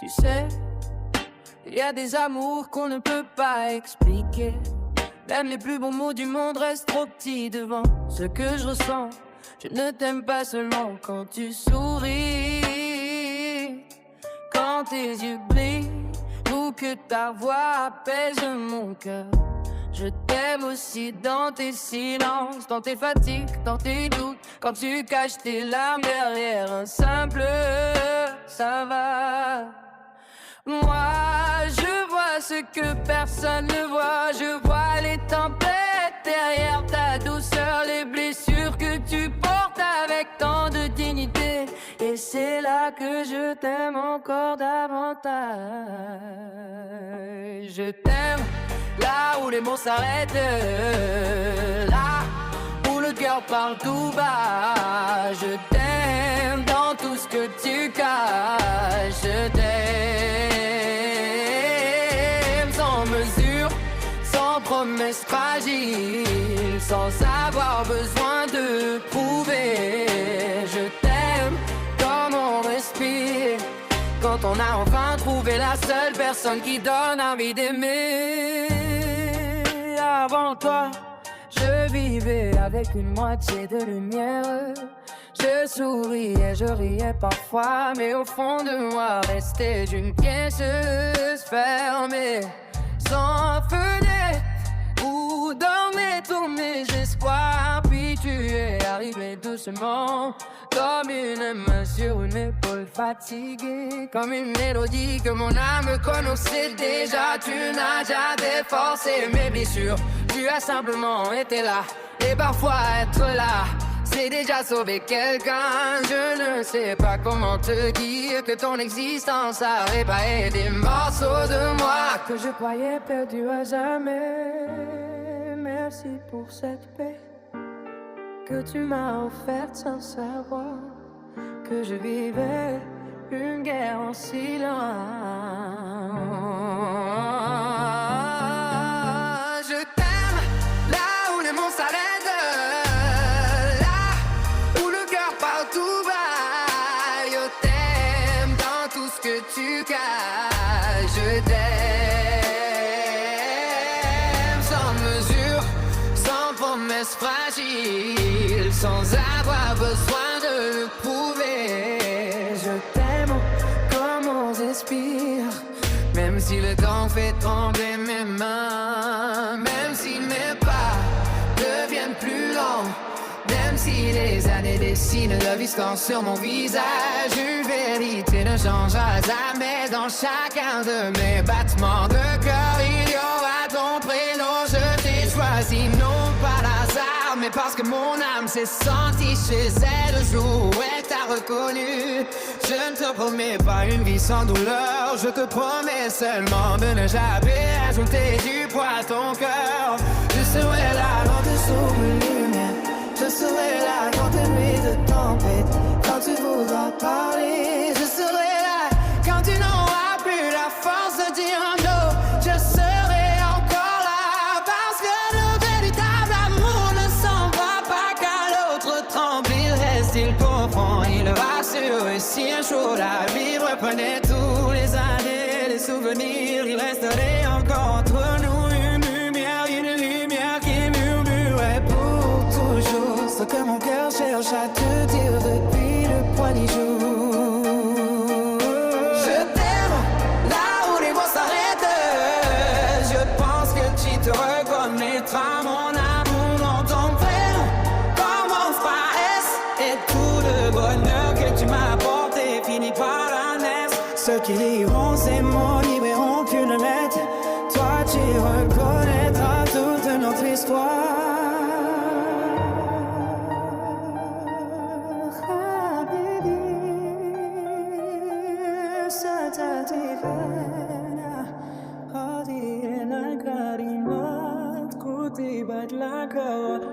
Tu sais, il y a des amours qu'on ne peut pas expliquer. Même les plus beaux mots du monde restent trop petits devant ce que je ressens. Je ne t'aime pas seulement quand tu souris, quand tes yeux brillent ou que ta voix apaise mon cœur. Je t'aime aussi dans tes silences, dans tes fatigues, dans tes doutes, quand tu caches tes larmes derrière un simple ça va. Moi, je vois ce que personne ne voit. Je vois les tempêtes derrière ta douceur, les blessures que tu portes avec tant de dignité. Et c'est là que je t'aime encore davantage. Je t'aime là où les mots s'arrêtent, là où le cœur parle tout bas. Je t'aime dans tout ce que tu caches. Je t'aime sans mesure, sans promesse fragile, sans avoir besoin de prouver. Je t'aime comme on respire, quand on a enfin trouvé la seule personne qui donne envie d'aimer. Avant toi, je vivais avec une moitié de lumière. Je souriais, je riais parfois, mais au fond de moi restait une pièce fermée, sans fenêtre où dormaient tous mes espoirs. Puis tu es arrivé doucement, comme une main sur une épaule fatiguée, comme une mélodie que mon âme connaissait déjà. Tu n'as jamais forcé mes blessures, tu as simplement été là. Et parfois être là, c'est déjà sauver quelqu'un. Je ne sais pas comment te dire que ton existence a réparé des morceaux de moi que je croyais perdus à jamais. Merci pour cette paix que tu m'as offerte sans savoir que je vivais une guerre en silence. Je t'aime là où les mots s'arrêtent, là où le cœur parle tout bas. Je t'aime dans tout ce que tu caches. Je t'aime sans mesure, sans promesse fragile, sans avoir besoin de le prouver. Je t'aime comme on respire, même si le temps fait trembler mes mains, même si mes pas deviennent plus longs, même si les années dessinent leur distance sur mon visage. Une vérité ne changera jamais dans chacun de mes battements de cœur. Il y aura ton prénom, je t'ai choisi non par hasard, mais parce que mon âme s'est sentie chez elle le jour où elle t'a reconnu. Je ne te promets pas une vie sans douleur, je te promets seulement de ne jamais ajouter du poids à ton cœur. Je serai là dans tes souvenirs, je serai là dans tes nuits de tempête, quand tu voudras parler. Je serai là quand tu n'auras plus la force de dire un non. Je serai encore là parce que le véritable amour ne s'en va pas qu'à l'autre tremble. Il reste, il comprend, il rassure. Et si un jour la vie reprenait tous les années, les souvenirs, il resterait encore entre nous une lumière qui murmurait pour toujours ce que mon cœur cherche à te dire depuis le premier jour. Je t'aime là où les mots s'arrêtent. Je pense que tu te reconnaîtras, mon amour, dans ton prénom, comme mon frère. Et tout le bonheur que tu m'as apporté finit par la naisse. Ceux qui liront ces mots libéreront qu'une lettre. Toi tu reconnaîtras toute notre histoire. Kutibat la kawat